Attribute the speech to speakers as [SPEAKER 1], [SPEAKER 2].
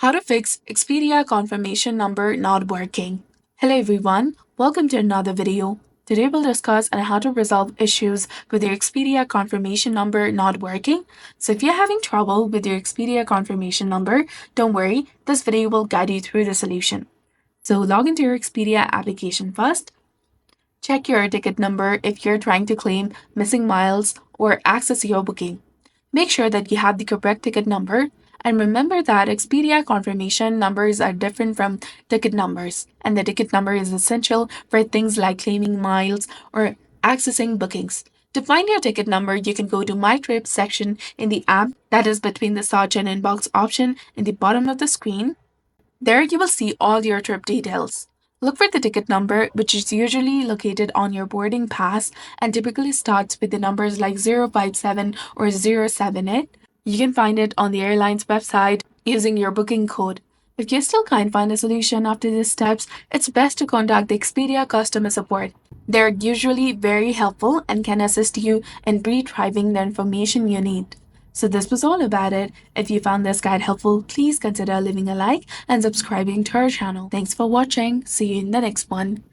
[SPEAKER 1] How to fix Expedia confirmation number not working. Hello everyone, welcome to another video. Today we'll discuss on how to resolve issues with your Expedia confirmation number not working. So if you're having trouble with your Expedia confirmation number, don't worry, this video will guide you through the solution. So log into your Expedia application first. Check your ticket number if you're trying to claim missing miles or access your booking. Make sure that you have the correct ticket number, and remember that Expedia confirmation numbers are different from ticket numbers, and the ticket number is essential for things like claiming miles or accessing bookings. To find your ticket number, you can go to My Trips section in the app, that is between the search and inbox option in the bottom of the screen. There you will see all your trip details. Look for the ticket number, which is usually located on your boarding pass and typically starts with the numbers like 057 or 078. You can find it on the airline's website using your booking code. If you still can't find a solution after these steps, it's best to contact the Expedia customer support. They're usually very helpful and can assist you in retrieving the information you need. So this was all about it. If you found this guide helpful, please consider leaving a like and subscribing to our channel. Thanks for watching. See you in the next one.